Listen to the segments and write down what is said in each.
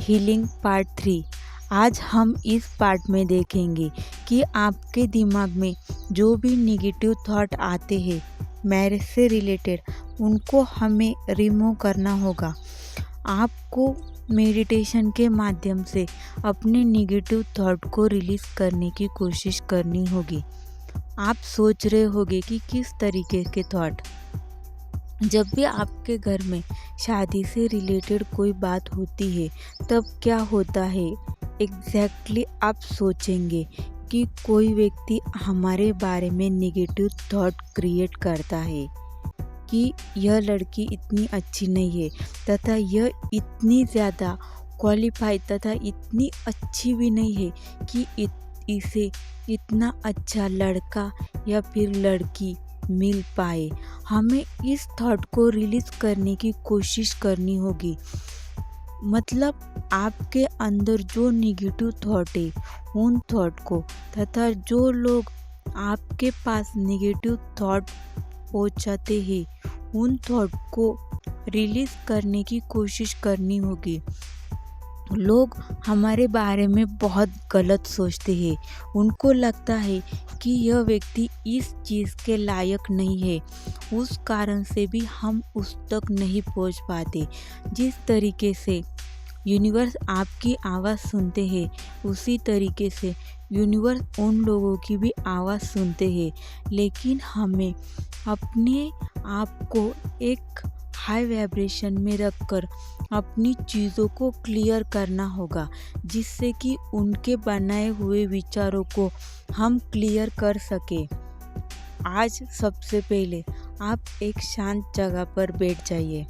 Healing part 3। आज हम इस पार्ट में देखेंगे कि आपके दिमाग में जो भी नेगेटिव थॉट आते हैं मैरिज से रिलेटेड, उनको हमें रिमूव करना होगा। आपको मेडिटेशन के माध्यम से अपने नेगेटिव थॉट को रिलीज़ करने की कोशिश करनी होगी। आप सोच रहे होंगे कि किस तरीके के थॉट। जब भी आपके घर में शादी से रिलेटेड कोई बात होती है तब क्या होता है एग्जैक्टली आप सोचेंगे कि कोई व्यक्ति हमारे बारे में नेगेटिव थॉट क्रिएट करता है कि यह लड़की इतनी अच्छी नहीं है तथा यह इतनी ज़्यादा क्वालिफाइड तथा इतनी अच्छी भी नहीं है कि इसे इतना अच्छा लड़का या फिर लड़की मिल पाए। हमें इस थॉट को रिलीज़ करने की कोशिश करनी होगी। मतलब आपके अंदर जो नेगेटिव थॉट है उन थॉट को तथा जो लोग आपके पास नेगेटिव थॉट पहुंचाते हैं उन थॉट को रिलीज़ करने की कोशिश करनी होगी। लोग हमारे बारे में बहुत गलत सोचते हैं। उनको लगता है कि यह व्यक्ति इस चीज़ के लायक नहीं है, उस कारण से भी हम उस तक नहीं पहुंच पाते। जिस तरीके से यूनिवर्स आपकी आवाज़ सुनते हैं उसी तरीके से यूनिवर्स उन लोगों की भी आवाज़ सुनते हैं, लेकिन हमें अपने आप को एक हाई वाइब्रेशन में रखकर अपनी चीज़ों को क्लियर करना होगा, जिससे कि उनके बनाए हुए विचारों को हम क्लियर कर सके। आज सबसे पहले आप एक शांत जगह पर बैठ जाइए।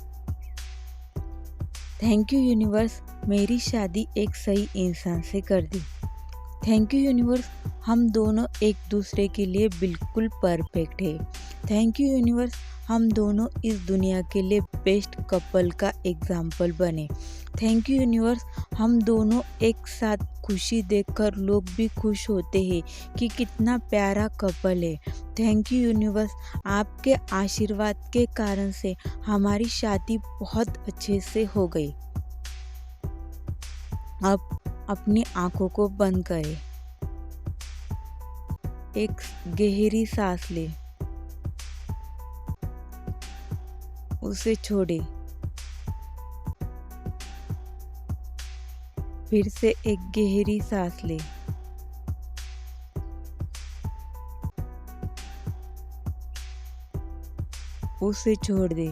थैंक यू यूनिवर्स, मेरी शादी एक सही इंसान से कर दी। थैंक यू यूनिवर्स, हम दोनों एक दूसरे के लिए बिल्कुल परफेक्ट है। थैंक यू यूनिवर्स, हम दोनों इस दुनिया के लिए बेस्ट कपल का एग्जाम्पल बने। थैंक यू यूनिवर्स, हम दोनों एक साथ खुशी देखकर लोग भी खुश होते हैं कि कितना प्यारा कपल है। थैंक यू यूनिवर्स, आपके आशीर्वाद के कारण से हमारी शादी बहुत अच्छे से हो गई। अब अपनी आंखों को बंद करें, एक गहरी सांस लें, उसे छोड़े, फिर से एक गहरी सांस लें, उसे छोड़ दे।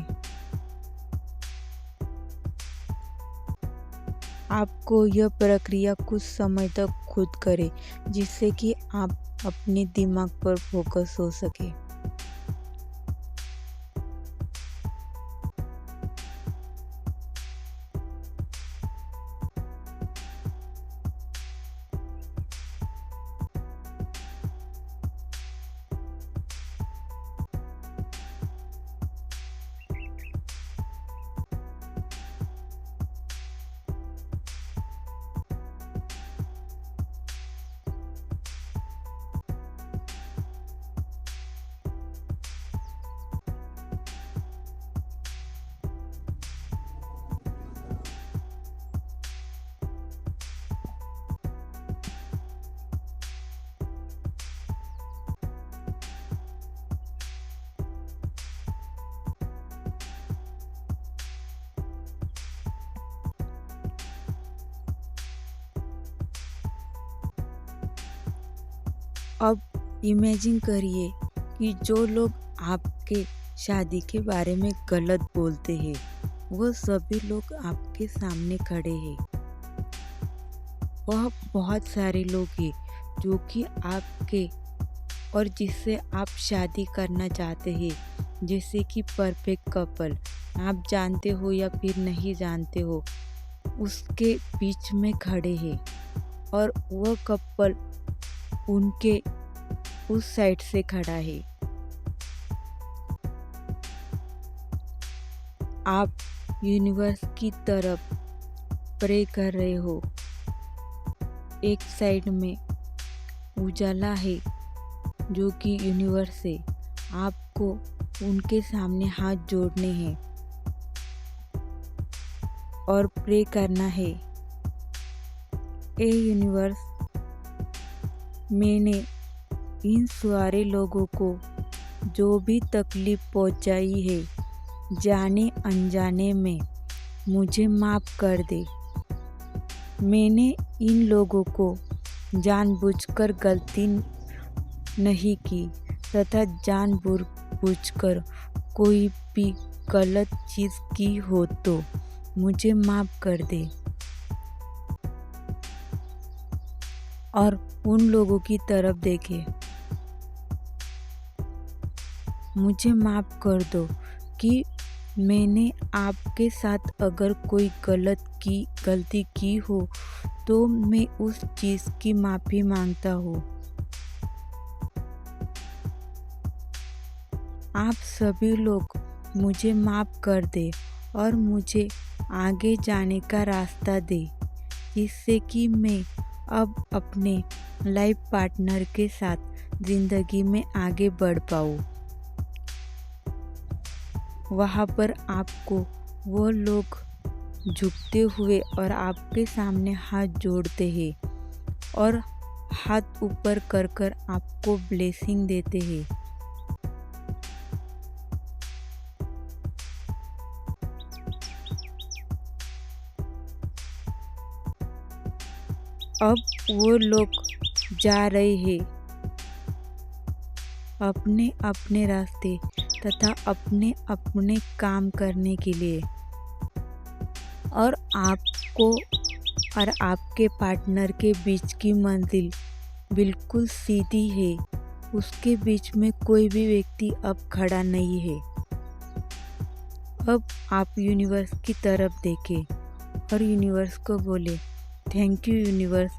आपको यह प्रक्रिया कुछ समय तक खुद करें, जिससे कि आप अपने दिमाग पर फोकस हो सके। अब इमेजिन करिए कि जो लोग आपके शादी के बारे में गलत बोलते हैं वो सभी लोग आपके सामने खड़े हैं। वह बहुत सारे लोग हैं जो कि आपके और जिससे आप शादी करना चाहते हैं, जैसे कि परफेक्ट कपल, आप जानते हो या फिर नहीं जानते हो, उसके बीच में खड़े हैं और वह कपल उनके उस साइड से खड़ा है। आप यूनिवर्स की तरफ प्रे कर रहे हो। एक साइड में उजाला है जो कि यूनिवर्स है, आपको उनके सामने हाथ जोड़ने हैं और प्रे करना है ए यूनिवर्स, मैंने इन सारे लोगों को जो भी तकलीफ़ पहुंचाई है जाने अनजाने में, मुझे माफ़ कर दे। मैंने इन लोगों को जानबूझकर गलती नहीं की तथा जानबूझकर कोई भी गलत चीज़ की हो तो मुझे माफ़ कर दे और उन लोगों की तरफ देखे। मुझे माफ़ कर दो कि मैंने आपके साथ अगर कोई गलती की हो तो मैं उस चीज़ की माफ़ी मांगता हूँ। आप सभी लोग मुझे माफ़ कर दे और मुझे आगे जाने का रास्ता दे, जिससे कि मैं अब अपने लाइफ पार्टनर के साथ ज़िंदगी में आगे बढ़ पाऊँ। वहाँ पर आपको वो लोग झुकते हुए और आपके सामने हाथ जोड़ते हैं और हाथ ऊपर कर कर आपको ब्लेसिंग देते हैं। अब वो लोग जा रहे हैं अपने अपने रास्ते तथा अपने अपने काम करने के लिए, और आपको और आपके पार्टनर के बीच की मंजिल बिल्कुल सीधी है। उसके बीच में कोई भी व्यक्ति अब खड़ा नहीं है। अब आप यूनिवर्स की तरफ देखें और यूनिवर्स को बोले, थैंक यू यूनिवर्स,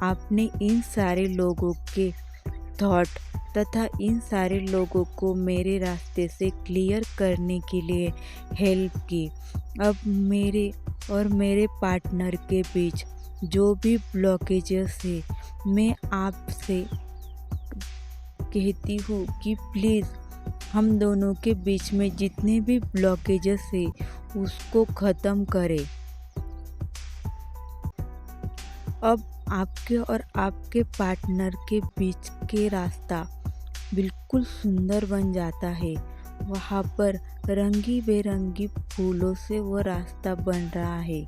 आपने इन सारे लोगों के थॉट तथा इन सारे लोगों को मेरे रास्ते से क्लियर करने के लिए हेल्प की। अब मेरे और मेरे पार्टनर के बीच जो भी ब्लॉकेजेस है, मैं आपसे कहती हूँ कि प्लीज़ हम दोनों के बीच में जितने भी ब्लॉकेजेस है उसको ख़त्म करें। अब आपके और आपके पार्टनर के बीच के रास्ता बिल्कुल सुंदर बन जाता है। वहाँ पर रंगी बेरंगी फूलों से वो रास्ता बन रहा है।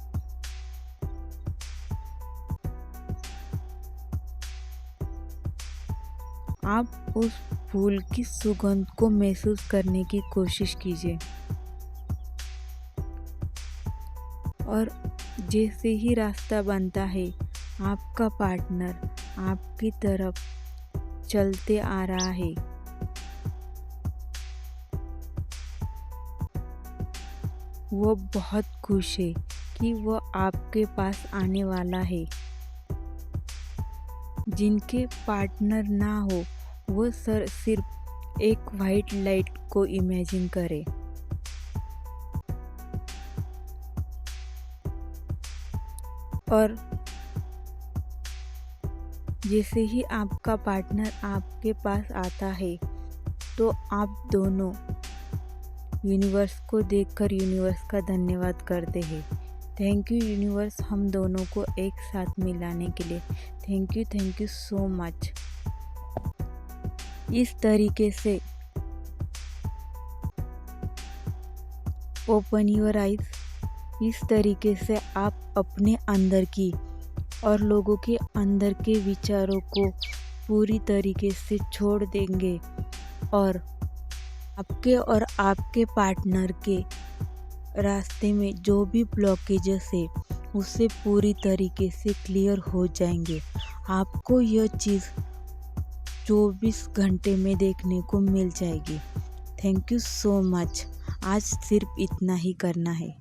आप उस फूल की सुगंध को महसूस करने की कोशिश कीजिए और जैसे ही रास्ता बनता है, आपका पार्टनर आपकी तरफ चलते आ रहा है। वो बहुत खुश है कि वो आपके पास आने वाला है। जिनके पार्टनर ना हो वो सिर्फ एक वाइट लाइट को इमेजिन करे और जैसे ही आपका पार्टनर आपके पास आता है तो आप दोनों यूनिवर्स को देखकर यूनिवर्स का धन्यवाद करते हैं। थैंक यू यूनिवर्स, हम दोनों को एक साथ मिलाने के लिए। Thank you so much. इस तरीके से ओपन योर आइज। इस तरीके से आप अपने अंदर की और लोगों के अंदर के विचारों को पूरी तरीके से छोड़ देंगे और आपके और आपके पार्टनर के रास्ते में जो भी ब्लॉकेजेस है उससे पूरी तरीके से क्लियर हो जाएंगे। आपको यह चीज़ 24 घंटे में देखने को मिल जाएगी। Thank you so much. आज सिर्फ इतना ही करना है।